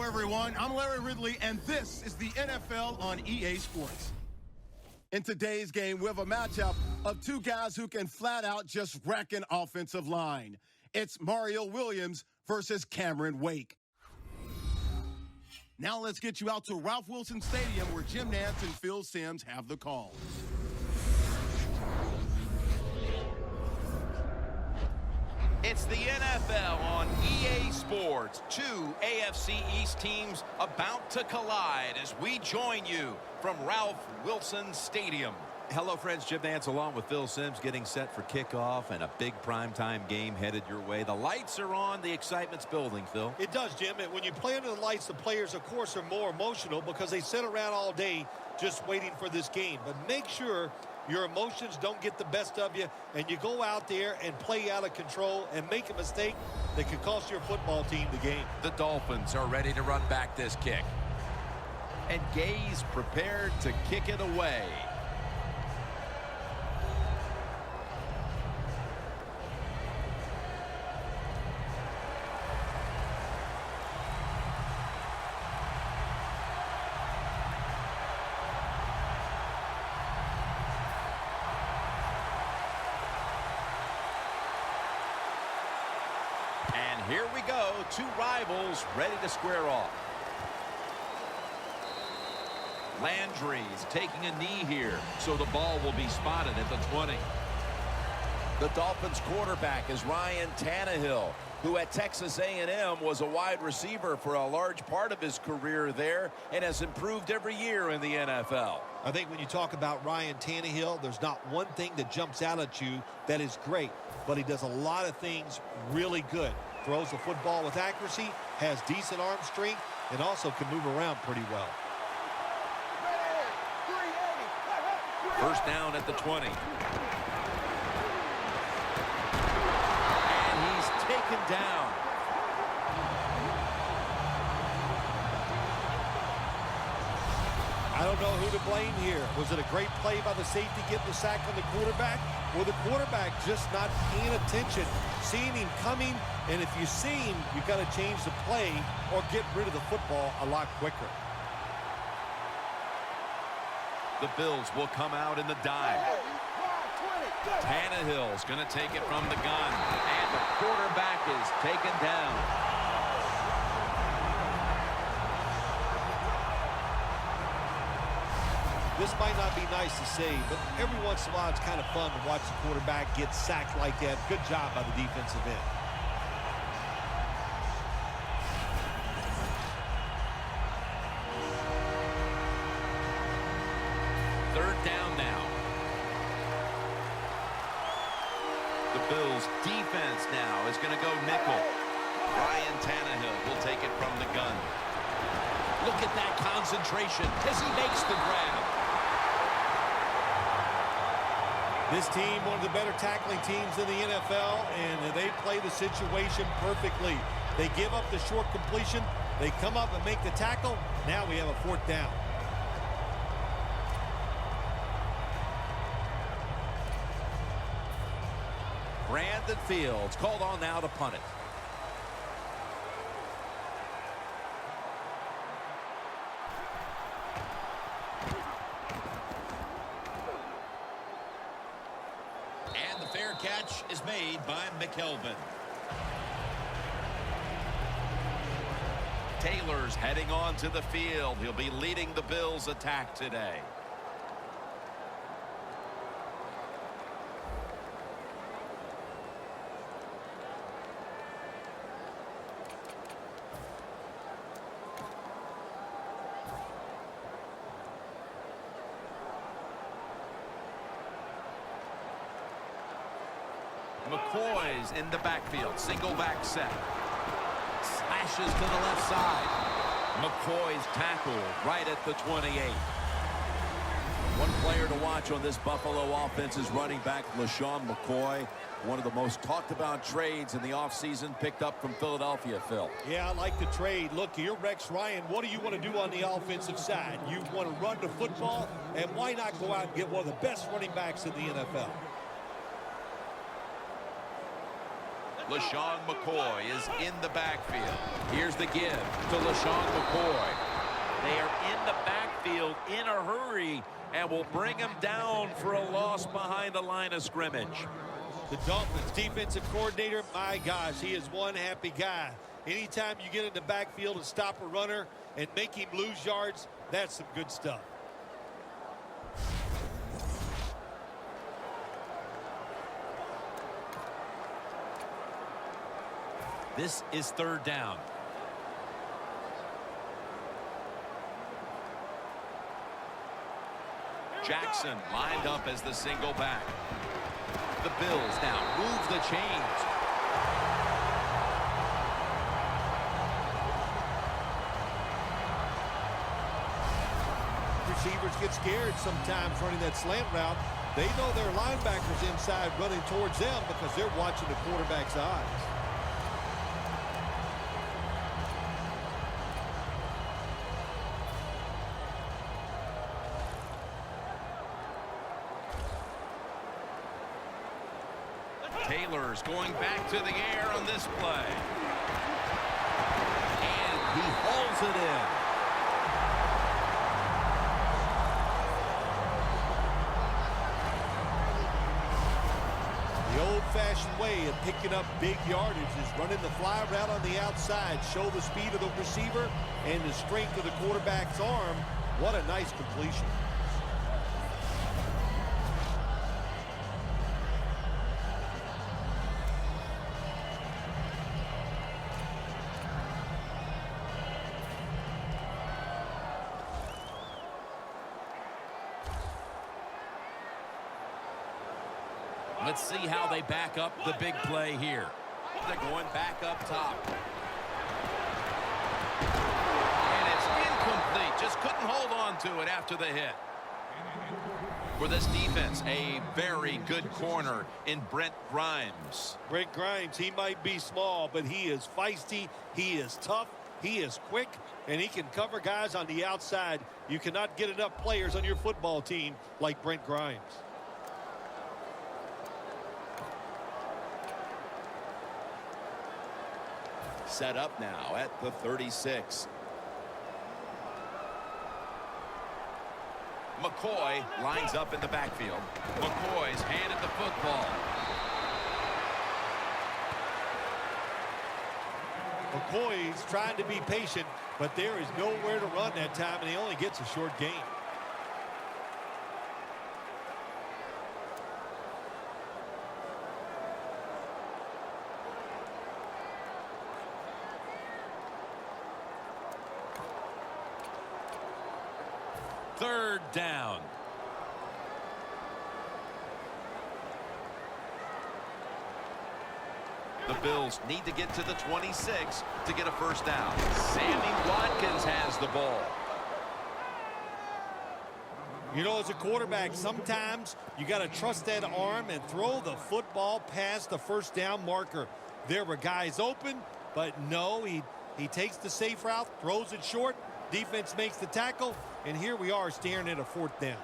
Hello, everyone. I'm Larry Ridley, and this is the NFL on EA Sports. In today's game, we have a matchup of two guys who can flat out just wreck an offensive line. It's Mario Williams versus Cameron Wake. Now let's get you out to Ralph Wilson Stadium, where Jim Nantz and Phil Simms have the calls. It's the NFL on EA Sports. Two AFC East teams about to collide as we join you from Ralph Wilson Stadium. Hello, friends. Jim Nantz along with Phil Simms getting set for kickoff and a big primetime game headed your way. The lights are on. The excitement's building, Phil. It does, Jim. And when you play under the lights, the players, of course, are more emotional because they sit around all day just waiting for this game. But make sure your emotions don't get the best of you, and you go out there and play out of control and make a mistake that could cost your football team the game. The Dolphins are ready to run back this kick. And Gay's prepared to kick it away. And here we go, two rivals ready to square off. Landry's taking a knee here, so the ball will be spotted at the 20. The Dolphins quarterback is Ryan Tannehill, who at Texas A&M was a wide receiver for a large part of his career there and has improved every year in the NFL. I think when you talk about Ryan Tannehill, there's not one thing that jumps out at you that is great, but he does a lot of things really good. Throws the football with accuracy, has decent arm strength, and also can move around pretty well. First down at the 20. And he's taken down. I don't know who to blame here. Was it a great play by the safety getting the sack on the quarterback? Or the quarterback just not paying attention, seeing him coming, and if you see him, you've got to change the play or get rid of the football a lot quicker. The Bills will come out in the dive. Tannehill's going to take it from the gun, and the quarterback is taken down. This might not be nice to say, but every once in a while it's kind of fun to watch the quarterback get sacked like that. Good job by the defensive end. Third down now. The Bills defense now is going to go nickel. Ryan Tannehill will take it from the gun. Look at that concentration as he makes the grab. This team, one of the better tackling teams in the NFL, and they play the situation perfectly. They give up the short completion. They come up and make the tackle. Now we have a fourth down. Brandon Fields called on now to punt it. And the fair catch is made by McKelvin. Taylor's heading on to the field. He'll be leading the Bills' attack today. McCoy's in the backfield. Single back set. Slashes to the left side. McCoy's tackled right at the 28. One player to watch on this Buffalo offense is running back LaShawn McCoy. One of the most talked about trades in the offseason, picked up from Philadelphia, Phil. Yeah, I like the trade. Look, you're Rex Ryan. What do you want to do on the offensive side? You want to run the football, and why not go out and get one of the best running backs in the NFL? LaShawn McCoy is in the backfield. Here's the give to LaShawn McCoy. They are in the backfield in a hurry and will bring him down for a loss behind the line of scrimmage. The Dolphins defensive coordinator, my gosh, he is one happy guy. Anytime you get in the backfield and stop a runner and make him lose yards, that's some good stuff. This is third down. Jackson lined up as the single back. The Bills now move the chains. Receivers get scared sometimes running that slant route. They know their linebackers inside running towards them because they're watching the quarterback's eyes. Taylor's going back to the air on this play. And he hauls it in. The old-fashioned way of picking up big yardage is running the fly route on the outside. Show the speed of the receiver and the strength of the quarterback's arm. What a nice completion. Let's see how they back up the big play here. They're going back up top. And it's incomplete. Just couldn't hold on to it after the hit. For this defense, a very good corner in Brent Grimes. Brent Grimes, he might be small, but he is feisty, he is tough, he is quick, and he can cover guys on the outside. You cannot get enough players on your football team like Brent Grimes. Set up now at the 36. McCoy lines up in the backfield. McCoy's handed the football. McCoy's trying to be patient, but there is nowhere to run that time, and he only gets a short gain. Third down. The Bills need to get to the 26 to get a first down. Sammy Watkins has the ball. You know, as a quarterback, sometimes you got to trust that arm and throw the football past the first down marker. There were guys open, but no, he takes the safe route, throws it short. Defense makes the tackle, and here we are staring at a fourth down.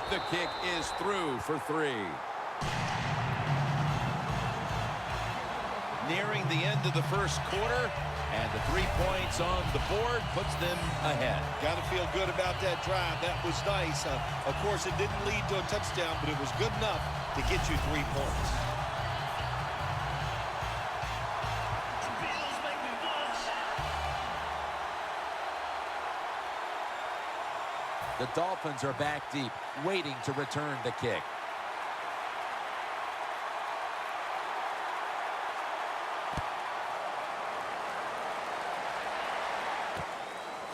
The kick is through for 3. Nearing the end of the first quarter, and the 3 points on the board puts them ahead. Got to feel good about that drive. That was nice. Of course, it didn't lead to a touchdown, but it was good enough to get you 3 points. The Dolphins are back deep, waiting to return the kick.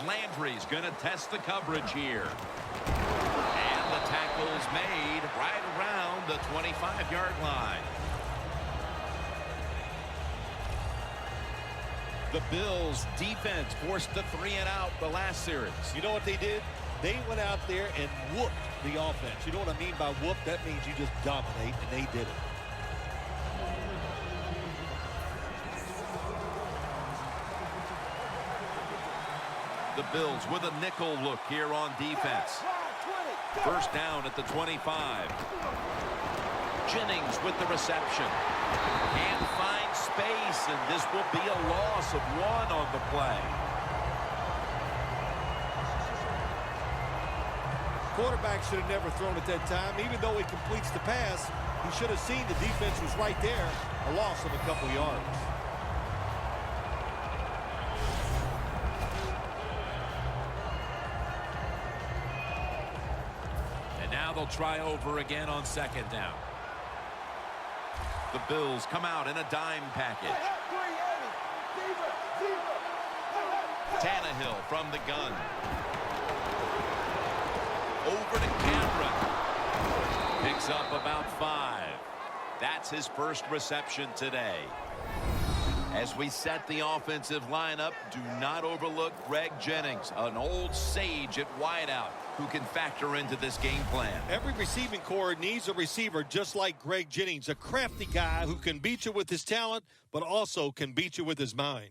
Landry's going to test the coverage here. And the tackle is made right around the 25-yard line. The Bills' defense forced the 3-and-out the last series. You know what they did? They went out there and whooped the offense. You know what I mean by whoop? That means you just dominate, and they did it. The Bills with a nickel look here on defense. First down at the 25. Jennings with the reception. Can't find space, and this will be a loss of 1 on the play. Quarterback should have never thrown at that time. Even though he completes the pass, he should have seen the defense was right there. A loss of a couple yards. And now they'll try over again on second down. The Bills come out in a dime package. Tannehill from the gun. Over to Cameron. Picks up about 5. That's his first reception today. As we set the offensive lineup, do not overlook Greg Jennings, an old sage at wideout who can factor into this game plan. Every receiving corps needs a receiver just like Greg Jennings, a crafty guy who can beat you with his talent, but also can beat you with his mind.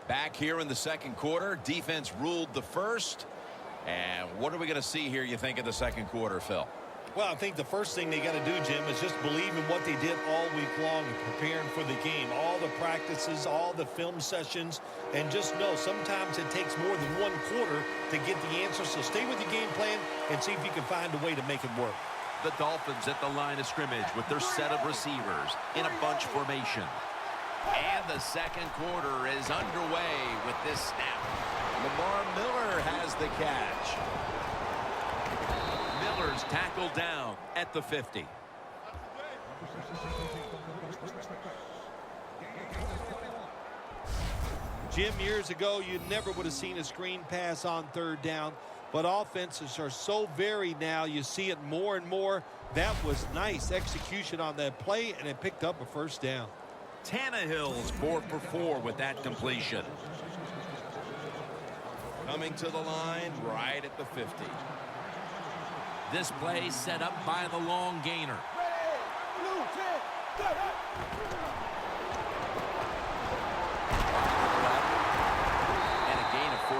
Back here in the second quarter, defense ruled the first. And what are we going to see here, you think, in the second quarter, Phil? Well, I think the first thing they got to do, Jim, is just believe in what they did all week long and preparing for the game. All the practices, all the film sessions, and just know sometimes it takes more than 1 quarter to get the answer. So stay with the game plan and see if you can find a way to make it work. The Dolphins at the line of scrimmage with their set of receivers in a bunch formation. And the second quarter is underway with this snap. Lamar Miller has the catch. Miller's tackled down at the 50. Jim, years ago, you never would have seen a screen pass on third down, but offenses are so varied now. You see it more and more. That was nice execution on that play, and it picked up a first down. Tannehill's 4 for 4 with that completion. Coming to the line right at the 50. This play set up by the long gainer. And a gain of 4.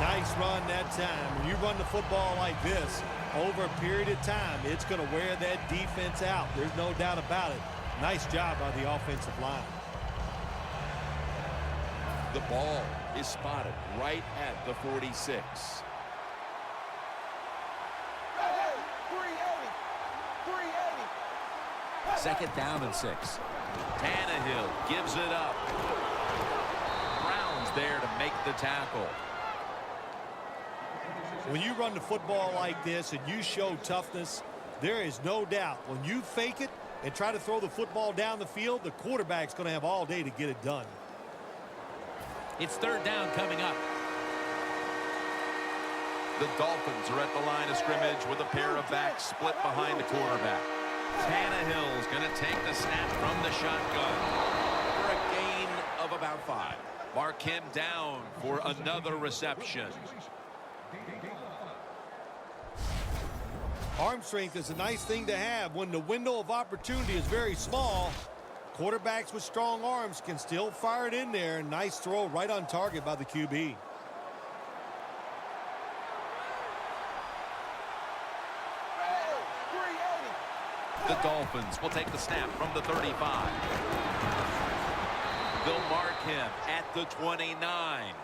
Nice run that time. When you run the football like this, over a period of time, it's going to wear that defense out. There's no doubt about it. Nice job by the offensive line. The ball is spotted right at the 46. Second down and 6. Tannehill gives it up. Brown's there to make the tackle. When you run the football like this and you show toughness, there is no doubt when you fake it and try to throw the football down the field, the quarterback's going to have all day to get it done. It's third down coming up. The Dolphins are at the line of scrimmage with a pair of backs split behind the quarterback. Tannehill's going to take the snap from the shotgun for a gain of about 5. Mark him down for another reception. Arm strength is a nice thing to have when the window of opportunity is very small. Quarterbacks with strong arms can still fire it in there. Nice throw right on target by the QB. The Dolphins will take the snap from the 35. They'll mark him at the 29.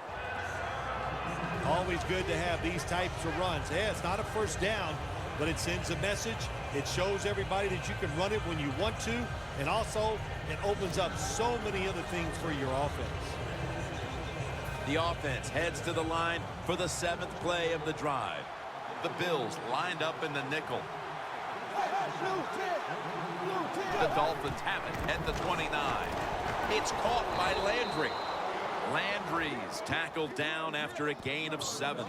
Always good to have these types of runs. Yeah, it's not a first down, but it sends a message. It shows everybody that you can run it when you want to, and also it opens up so many other things for your offense. The offense heads to the line for the 7th play of the drive. The Bills lined up in the nickel. The Dolphins have it at the 29. It's caught by Landry. Landry's tackled down after a gain of 7.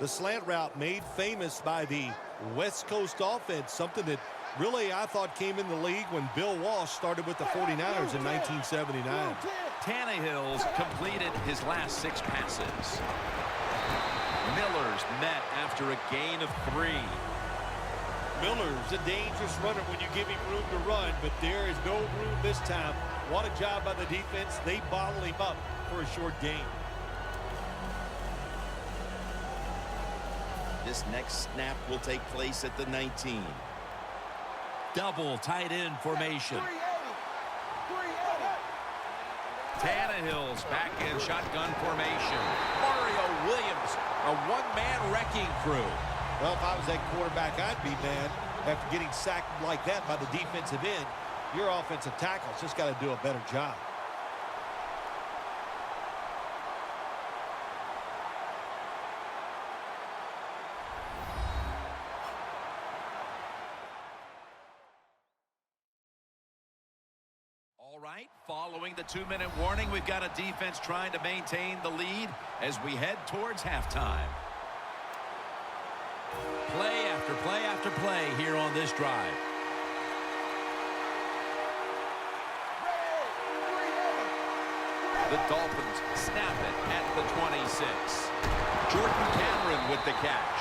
The slant route made famous by the West Coast offense, something that really I thought came in the league when Bill Walsh started with the 49ers in 1979. Tannehill's completed his last 6 passes. Miller's met after a gain of 3. Miller's a dangerous runner when you give him room to run, but there is no room this time. What a job by the defense. They bottle him up for a short gain. This next snap will take place at the 19. Double tight end formation. Tannehill's back in shotgun formation. Mario Williams, a one-man wrecking crew. Well, if I was that quarterback, I'd be mad after getting sacked like that by the defensive end. Your offensive tackle's just got to do a better job. All right, following the 2-minute warning, we've got a defense trying to maintain the lead as we head towards halftime. Play after play after play here on this drive. The Dolphins snap it at the 26. Jordan Cameron with the catch.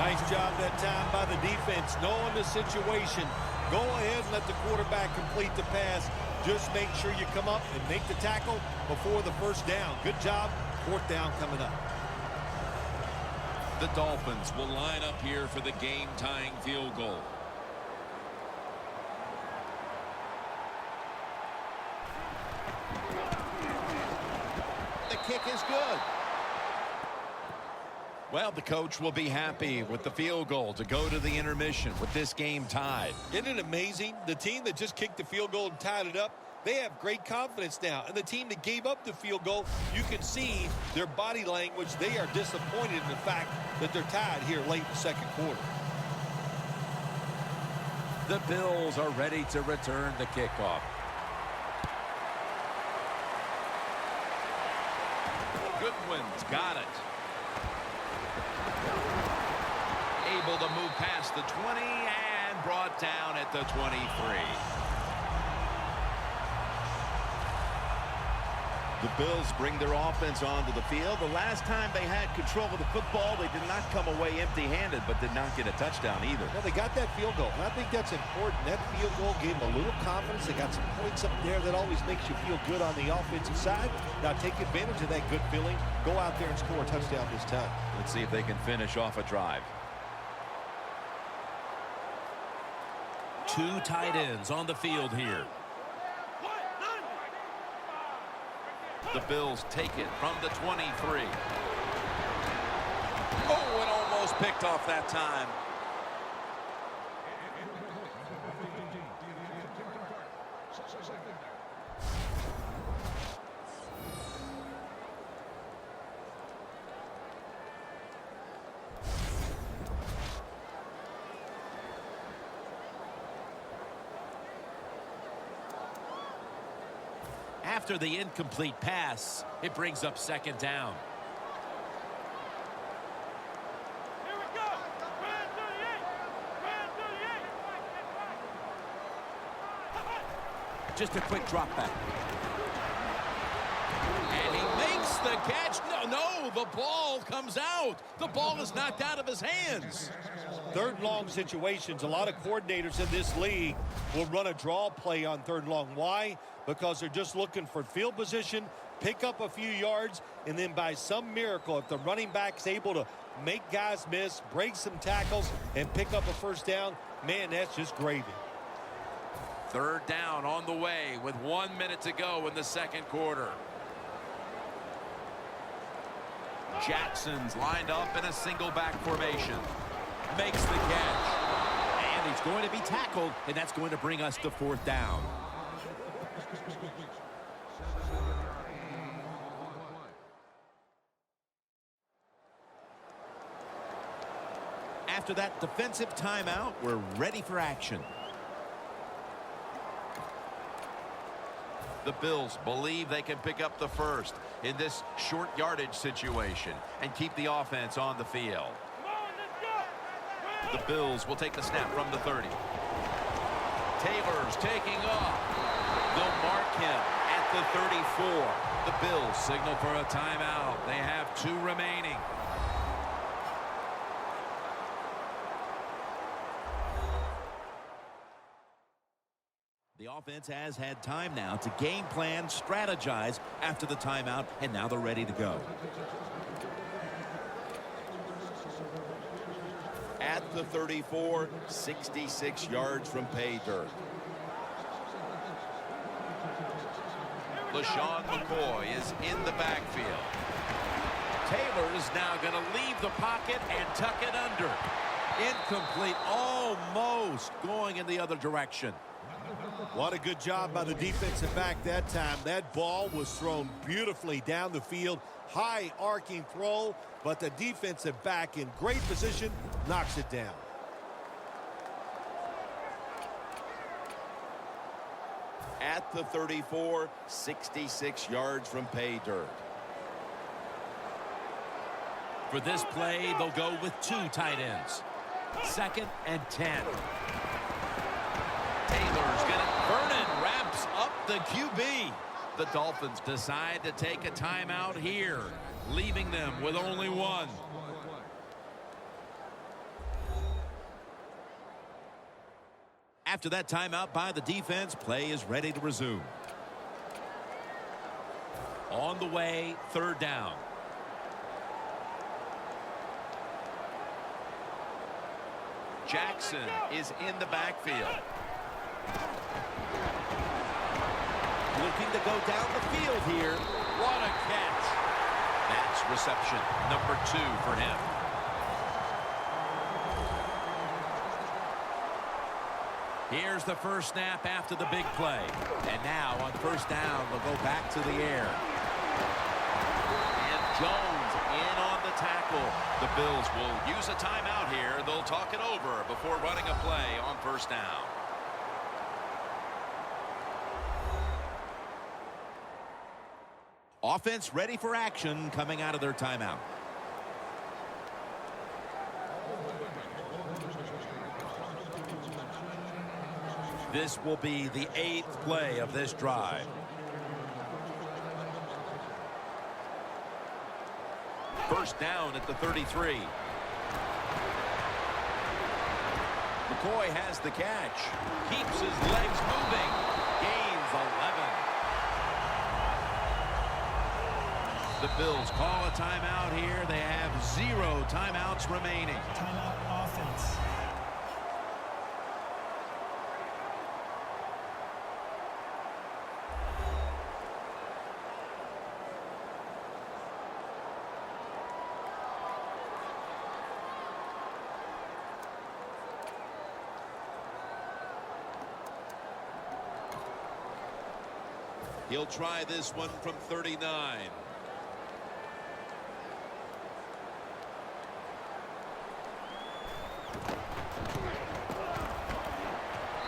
Nice job that time by the defense, knowing the situation. Go ahead and let the quarterback complete the pass. Just make sure you come up and make the tackle before the first down. Good job. Fourth down coming up. The Dolphins will line up here for the game-tying field goal. The kick is good. Well, the coach will be happy with the field goal to go to the intermission with this game tied. Isn't it amazing? The team that just kicked the field goal and tied it up, they have great confidence now. And the team that gave up the field goal, you can see their body language. They are disappointed in the fact that they're tied here late in the second quarter. The Bills are ready to return the kickoff. Goodwin's got it. Able to move past the 20 and brought down at the 23. The Bills bring their offense onto the field. The last time they had control of the football, they did not come away empty-handed, but did not get a touchdown either. Well, they got that field goal, and I think that's important. That field goal gave them a little confidence. They got some points up there that always makes you feel good on the offensive side. Now take advantage of that good feeling. Go out there and score a touchdown this time. Let's see if they can finish off a drive. Two tight ends on the field here. The Bills take it from the 23. Oh, it almost picked off that time. After the incomplete pass, it brings up second down. Here we go. Just a quick drop back. And he makes the catch. No, the ball comes out. The ball is knocked out of his hands. Third long situations, a lot of coordinators in this league will run a draw play on third long. Why? Because they're just looking for field position, pick up a few yards, and then by some miracle, if the running back's able to make guys miss, break some tackles, and pick up a first down, man, that's just gravy. Third down on the way with 1 minute to go in the second quarter. Jackson's lined up in a single back formation. Makes the catch. And he's going to be tackled, and that's going to bring us to fourth down. After that defensive timeout, we're ready for action. The Bills believe they can pick up the first in this short yardage situation and keep the offense on the field. The Bills will take the snap from the 30. Taylor's taking off. They'll mark him at the 34. The Bills signal for a timeout. They have 2 remaining. The offense has had time now to game plan, strategize after the timeout, and now they're ready to go. At the 34, 66 yards from pay dirt. LaShawn McCoy is in the backfield. Taylor is now going to leave the pocket and tuck it under. Incomplete, almost going in the other direction. What a good job by the defensive back that time. That ball was thrown beautifully down the field. High arcing throw, but the defensive back in great position knocks it down. At the 34, 66 yards from pay dirt. For this play, they'll go with 2 tight ends. 2nd and 10. Taylor's going to... Vernon wraps up the QB. The Dolphins decide to take a timeout here, leaving them with only 1. After that timeout by the defense, play is ready to resume. On the way, 3rd down. Jackson is in the backfield. Looking to go down the field here. What a catch. That's reception number 2 for him. Here's the first snap after the big play. And now on 1st down, they'll go back to the air. And Jones in on the tackle. The Bills will use a timeout here. They'll talk it over before running a play on 1st down. Offense ready for action coming out of their timeout. This will be the 8th play of this drive. First down at the 33. McCoy has the catch. Keeps his legs moving. Gains 11. The Bills call a timeout here. They have 0 timeouts remaining. Timeout offense. He'll try this one from 39.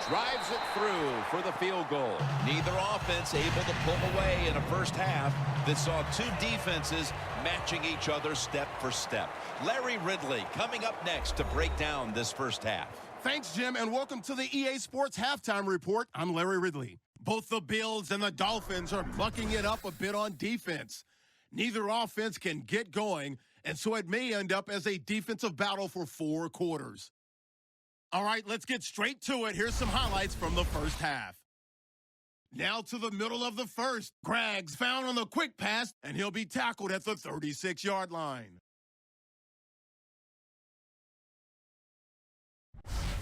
Drives it through for the field goal. Neither offense able to pull away in a first half that saw 2 defenses matching each other step for step. Larry Ridley coming up next to break down this first half. Thanks, Jim, and welcome to the EA Sports Halftime Report. I'm Larry Ridley. Both the Bills and the Dolphins are mucking it up a bit on defense. Neither offense can get going, and so it may end up as a defensive battle for 4 quarters. All right, let's get straight to it. Here's some highlights from the first half. Now to the middle of the first. Gragg's found on the quick pass, and he'll be tackled at the 36-yard line.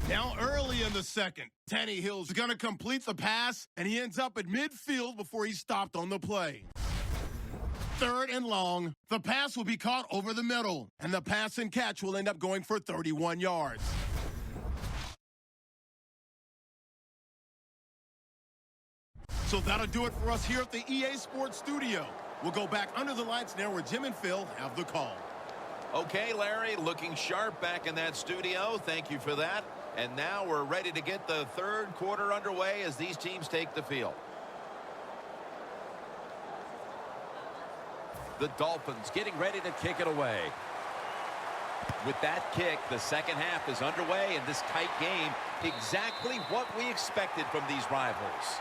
Now early in the second, Tannehill's going to complete the pass, and he ends up at midfield before he's stopped on the play. 3rd and long, the pass will be caught over the middle, and the pass and catch will end up going for 31 yards. So that'll do it for us here at the EA Sports Studio. We'll go back under the lights now where Jim and Phil have the call. Okay, Larry, looking sharp back in that studio. Thank you for that. And now we're ready to get the 3rd quarter underway as these teams take the field. The Dolphins getting ready to kick it away. With that kick, the second half is underway in this tight game. Exactly what we expected from these rivals.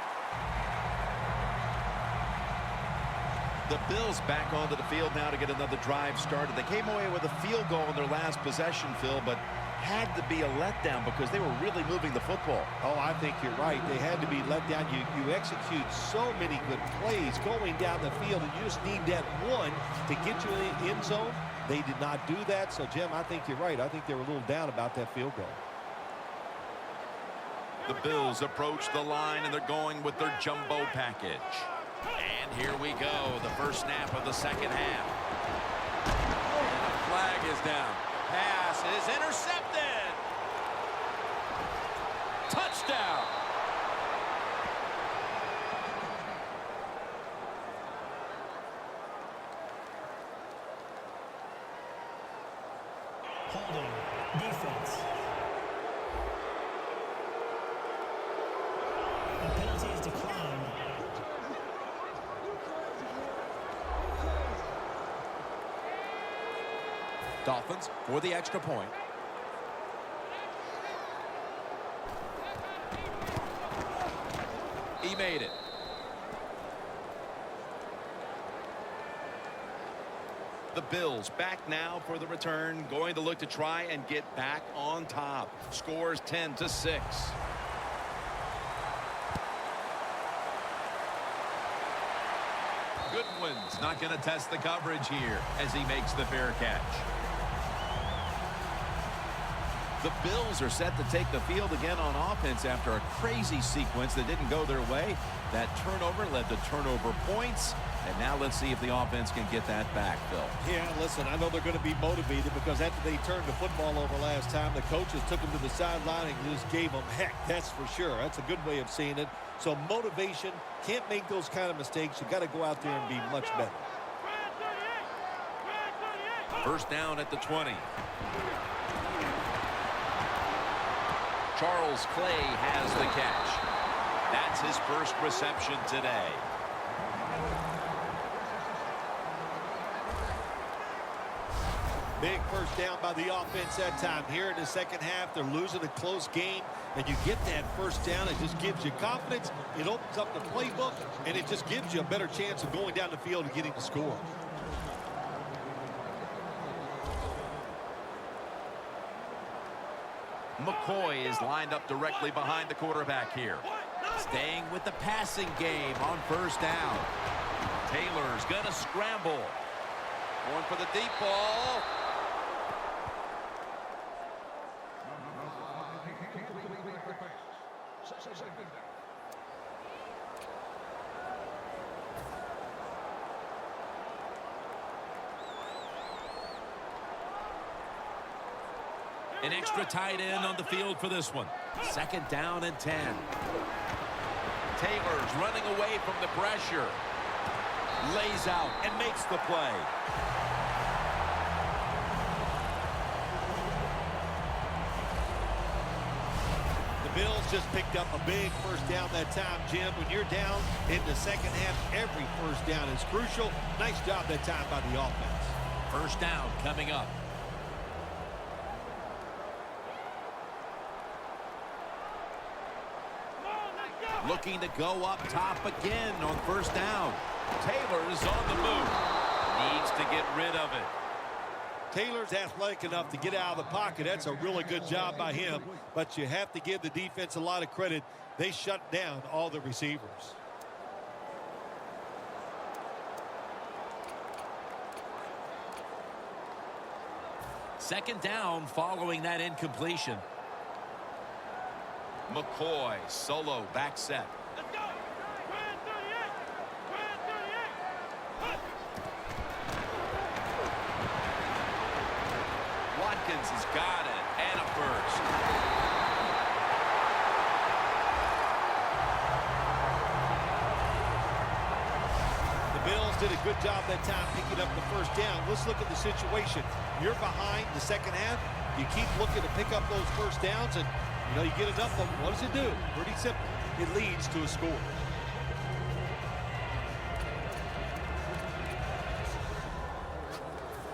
The Bills back onto the field now to get another drive started. They came away with a field goal in their last possession, Phil, but had to be a letdown because they were really moving the football. Oh, I think you're right. They had to be let down. You execute so many good plays going down the field, and you just need that one to get you in the end zone. They did not do that. So, Jim, I think you're right. I think they were a little down about that field goal. The Bills approach the line, and they're going with their jumbo package. And here we go, the first snap of the second half. And the flag is down. Pass is intercepted. Touchdown. Holding. Defense. A penalty is declined. Dolphins for the extra point. He made it. The Bills back now for the return, going to look to try and get back on top. Scores 10-6. Goodwin's not going to test the coverage here as he makes the fair catch. The Bills are set to take the field again on offense after a crazy sequence that didn't go their way. That turnover led to turnover points. And now let's see if the offense can get that back, Phil. Yeah, listen, I know they're going to be motivated because after they turned the football over last time, the coaches took them to the sideline and just gave them heck. That's for sure. That's a good way of seeing it. So motivation, can't make those kind of mistakes. You got to go out there and be much better. First down at the 20. Charles Clay has the catch. That's his first reception today. Big first down by the offense that time. Here in the second half, they're losing a close game, and you get that first down. It just gives you confidence. It opens up the playbook, and it just gives you a better chance of going down the field and getting the score. McCoy is lined up directly behind the quarterback here. Staying with the passing game on first down. Taylor's going to scramble. Going for the deep ball. An extra tight end on the field for this one. Second down and 10. Taylor's running away from the pressure. Lays out and makes the play. The Bills just picked up a big first down that time, Jim. When you're down in the second half, every first down is crucial. Nice job that time by the offense. First down coming up. Looking to go up top again on first down. Taylor's on the move. Needs to get rid of it. Taylor's athletic enough to get out of the pocket. That's a really good job by him. But you have to give the defense a lot of credit. They shut down all the receivers. Second down following that incompletion. McCoy solo back set. Let's go. Red 38. Red 38. Watkins has got it, and a first. The Bills did a good job that time picking up the first down. Let's look at the situation. You're behind the second half. You keep looking to pick up those first downs, and you know, you get enough of them. What does it do? Pretty simple. It leads to a score.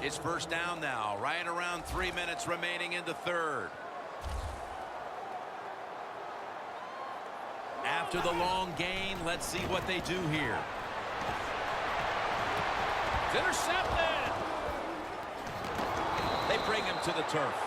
It's first down now, right around 3 minutes remaining in the third. After the long gain, let's see what they do here. It's intercepted. They bring him to the turf.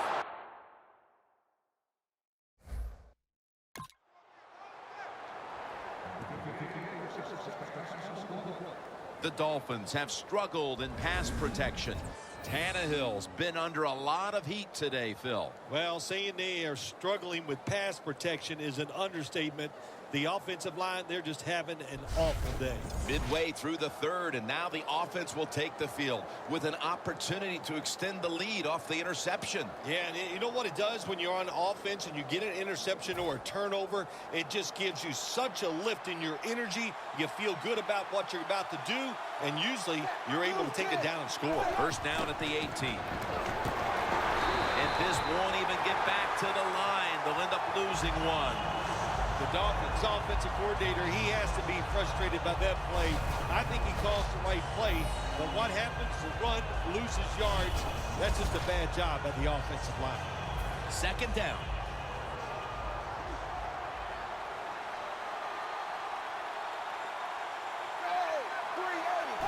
The Dolphins have struggled in pass protection. Tannehill's been under a lot of heat today, Phil. Well, saying they are struggling with pass protection is an understatement. The offensive line, they're just having an awful day. Midway through the third, and now the offense will take the field with an opportunity to extend the lead off the interception. Yeah, and you know what it does when you're on offense and you get an interception or a turnover? It just gives you such a lift in your energy. You feel good about what you're about to do, and usually you're able to take it down and score. First down at the 18. And this won't even get back to the line. They'll end up losing one. The Dolphins offensive coordinator, he has to be frustrated by that play. I think he calls the right play, but what happens? The run loses yards. That's just a bad job by the offensive line. Second down.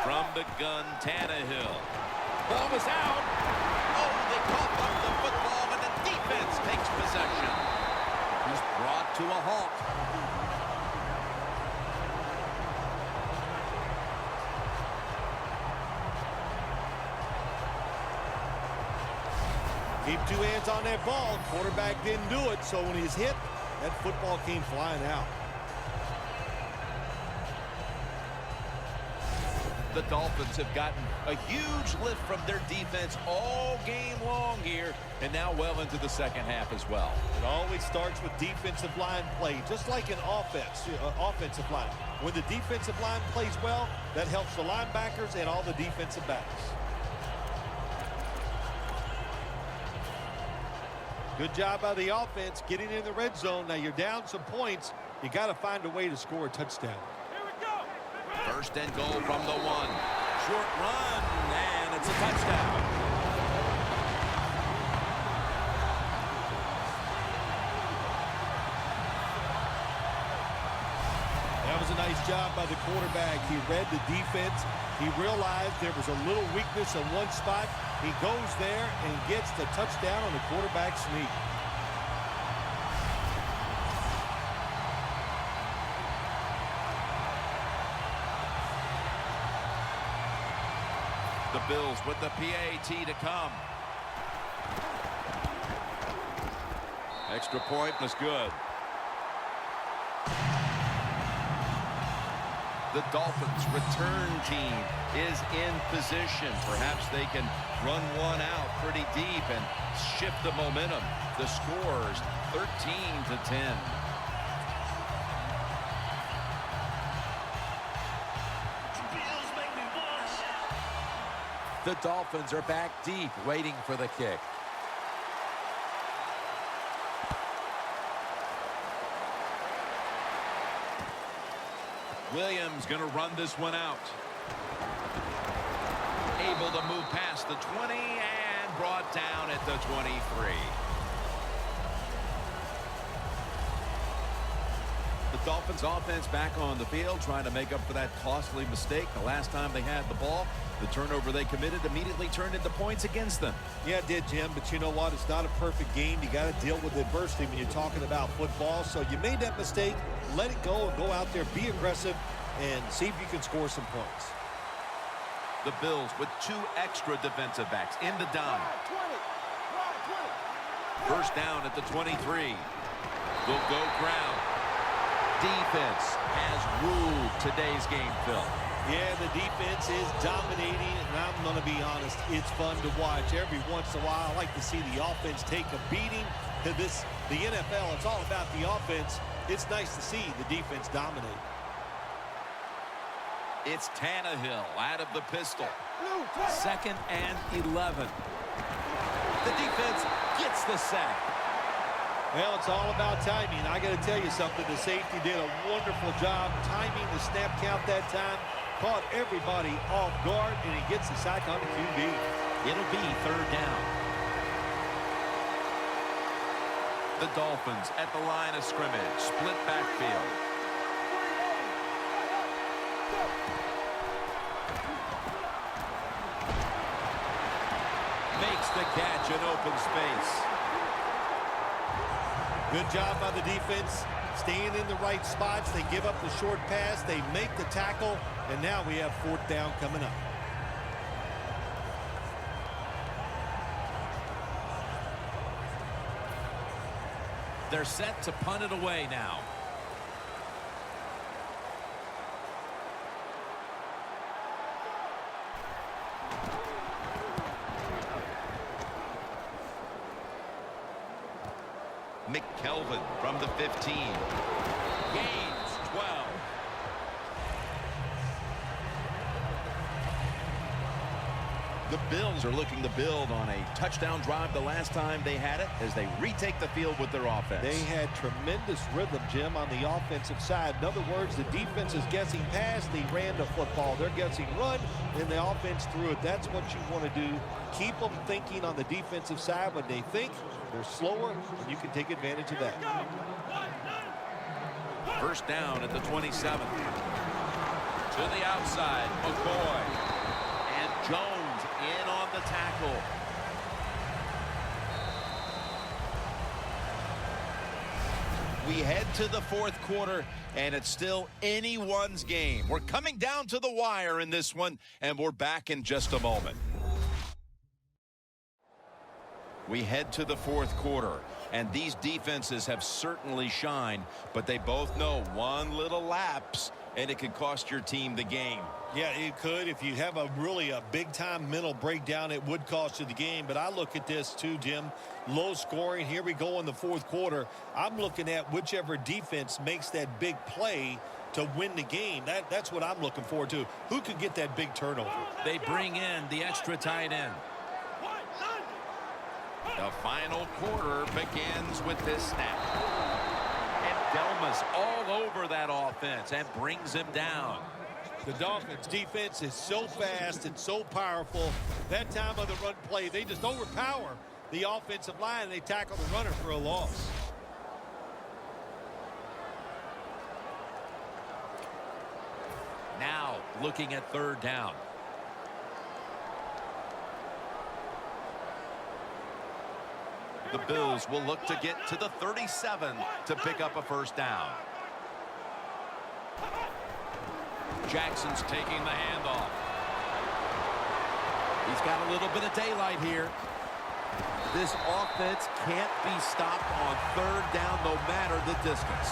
From the gun, Tannehill. Ball was out. Oh, they cough up the football, and the defense takes possession. He's brought to a halt. Keep two hands on that ball. Quarterback didn't do it, so when he's hit, that football came flying out. The Dolphins have gotten a huge lift from their defense all game long here, and now well into the second half as well. It always starts with defensive line play, just like an offensive line. When the defensive line plays well, that helps the linebackers and all the defensive backs. Good job by the offense getting in the red zone. Now you're down some points. You got to find a way to score a touchdown. First and goal from the one. Short run, and it's a touchdown. That was a nice job by the quarterback. He read the defense. He realized there was a little weakness in one spot. He goes there and gets the touchdown on the quarterback sneak. The Bills with the PAT to come. Extra point was good. The Dolphins return team is in position. Perhaps they can run one out pretty deep and shift the momentum. The score's 13-10. The Dolphins are back deep, waiting for the kick. Williams going to run this one out. Able to move past the 20 and brought down at the 23. The Dolphins offense back on the field, trying to make up for that costly mistake the last time they had the ball. The turnover they committed immediately turned into points against them. Yeah, it did, Jim, but you know what? It's not a perfect game. You got to deal with adversity when you're talking about football. So you made that mistake, let it go, and go out there, be aggressive, and see if you can score some points. The Bills with two extra defensive backs in the dime. First down at the 23. Will go ground. Defense has ruled today's game, Phil. Yeah, the defense is dominating, and I'm going to be honest, it's fun to watch. Every once in a while, I like to see the offense take a beating. The NFL, it's all about the offense. It's nice to see the defense dominate. It's Tannehill out of the pistol. Second and 11. The defense gets the sack. Well, it's all about timing. I got to tell you something. The safety did a wonderful job timing the snap count that time. Caught everybody off guard, and he gets the sack on the QB. It'll be third down. The Dolphins at the line of scrimmage. Split backfield. Makes the catch in open space. Good job by the defense. staying in the right spots. They give up the short pass. They make the tackle. And now we have 4th down coming up. They're set to punt it away now. McKelvin from the 15. Gains 12. The Bills are looking to build on a touchdown drive the last time they had it as they retake the field with their offense. They had tremendous rhythm, Jim, on the offensive side. In other words, the defense is guessing pass. They ran the football. They're guessing run, and the offense threw it. That's what you want to do. Keep them thinking on the defensive side. When they think, they're slower, and you can take advantage of that. First down at the 27. To the outside, McCoy. And Jones in on the tackle. We head to the 4th quarter, and it's still anyone's game. We're coming down to the wire in this one, and we're back in just a moment. We head to the 4th quarter, and these defenses have certainly shined, but they both know one little lapse, and it could cost your team the game. Yeah, it could. If you have a big-time mental breakdown, it would cost you the game. But I look at this too, Jim. Low scoring. Here we go in the 4th quarter. I'm looking at whichever defense makes that big play to win the game. That's what I'm looking forward to. Who could get that big turnover? They bring in the extra tight end. The final quarter begins with this snap. And Delmas all over that offense and brings him down. The Dolphins defense is so fast and so powerful. That time of the run play, they just overpower the offensive line, and they tackle the runner for a loss. Now looking at 3rd down. The Bills will look to get to the 37 to pick up a first down. Jackson's taking the handoff. He's got a little bit of daylight here. This offense can't be stopped on 3rd down no matter the distance.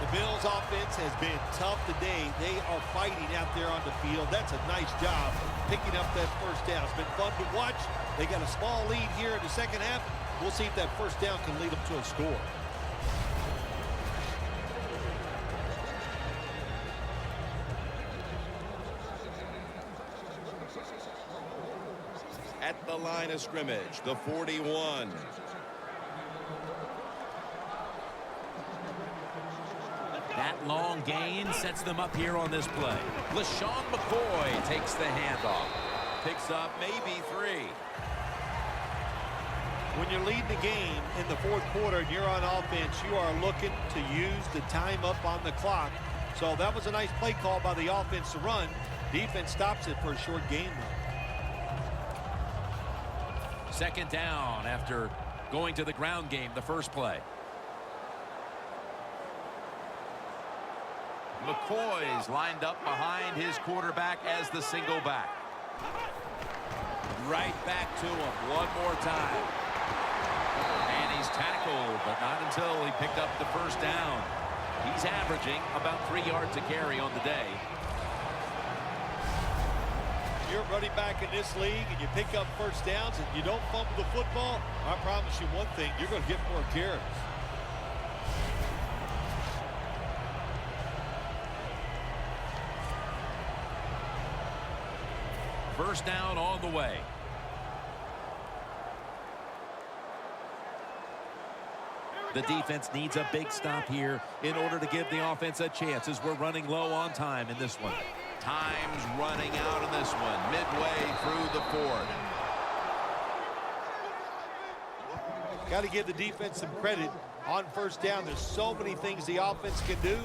The Bills offense has been tough today. They are fighting out there on the field. That's a nice job picking up that first down. It's been fun to watch. They got a small lead here in the second half. We'll see if that first down can lead them to a score. At the line of scrimmage, the 41. That long gain sets them up here on this play. LaShawn McCoy takes the handoff. Picks up maybe 3. When you're leading the game in the 4th quarter and you're on offense, you are looking to use the time up on the clock. So that was a nice play call by the offense to run. Defense stops it for a short gain. 2nd down after going to the ground game the first play. McCoy's lined up behind his quarterback as the single back. Right back to him one more time. And he's tackled, but not until he picked up the first down. He's averaging about 3 yards a carry on the day. You're running back in this league and you pick up first downs and you don't fumble the football, I promise you one thing, you're going to get more carries. First down on the way. The defense needs a big stop here in order to give the offense a chance as we're running low on time in this one. Time's running out in this one, midway through the 4th. Got to give the defense some credit on first down. There's so many things the offense can do.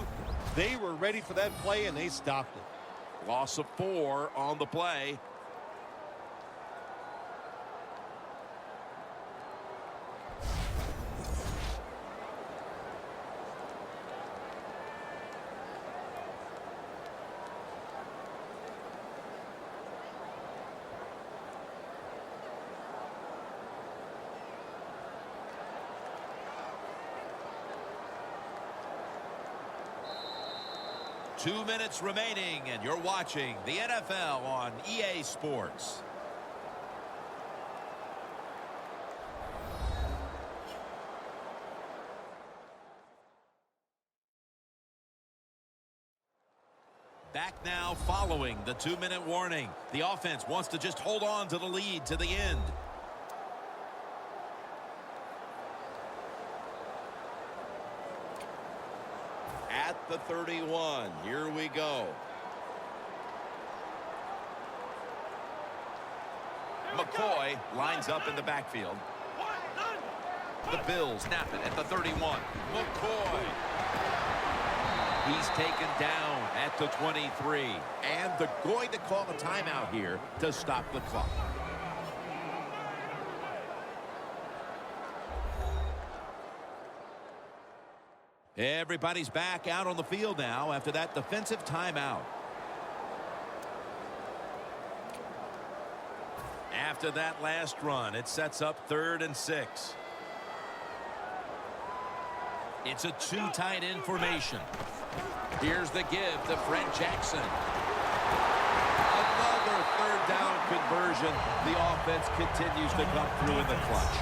They were ready for that play, and they stopped it. Loss of 4 on the play. 2 minutes remaining, and you're watching the NFL on EA Sports. Back now following the 2-minute warning. The offense wants to just hold on to the lead to the end. At the 31, here we go. McCoy lines up in the backfield. The Bills snap it at the 31. McCoy. He's taken down at the 23. And they're going to call a timeout here to stop the clock. Everybody's back out on the field now after that defensive timeout. After that last run, it sets up 3rd and 6. It's a 2 tight end formation. Here's the give to Fred Jackson. Another 3rd down conversion. The offense continues to come through in the clutch.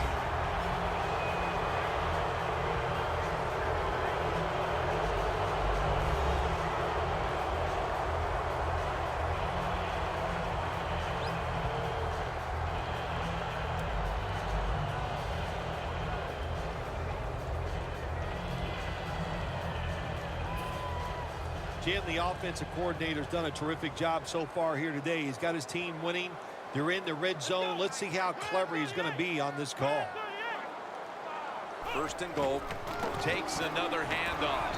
Jim, the offensive coordinator's done a terrific job so far here today. He's got his team winning. They're in the red zone. Let's see how clever he's going to be on this call. 1st and goal. Takes another handoff.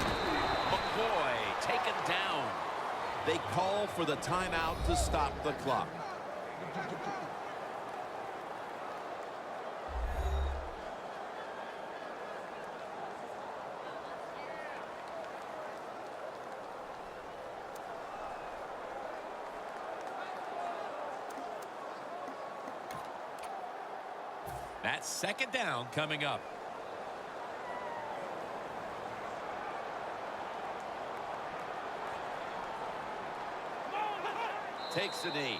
McCoy taken down. They call for the timeout to stop the clock. That's 2nd down coming up. Takes a knee.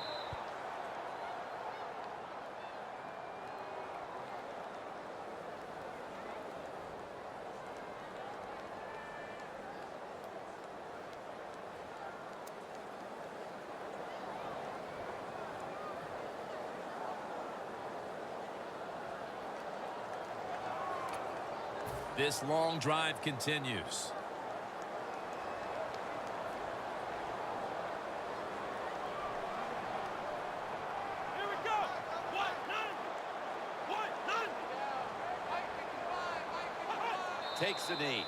This long drive continues. Here we go. 1-9. Takes a knee.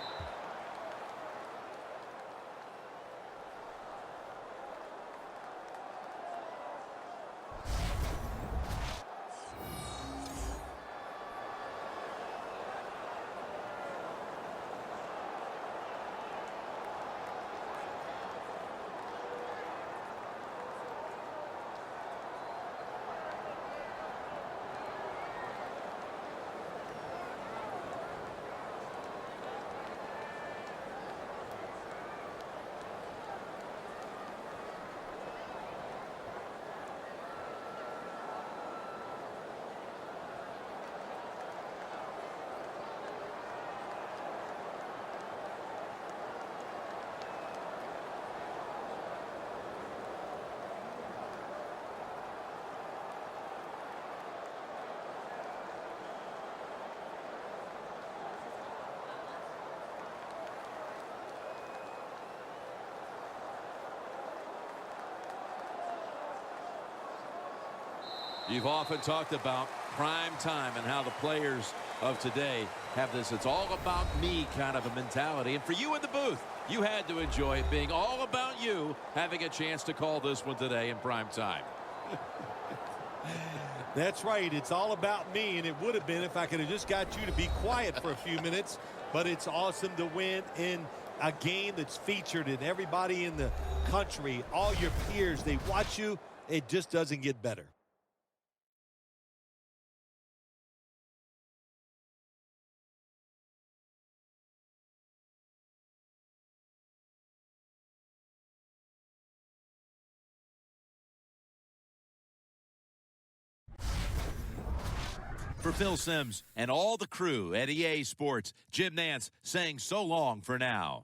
You've often talked about prime time and how the players of today have this "it's all about me" kind of a mentality. And for you in the booth, you had to enjoy it being all about you having a chance to call this one today in prime time. That's right. It's all about me, and it would have been if I could have just got you to be quiet for a few minutes. But it's awesome to win in a game that's featured in everybody in the country. All your peers, they watch you. It just doesn't get better. For Phil Simms and all the crew at EA Sports, Jim Nance saying so long for now.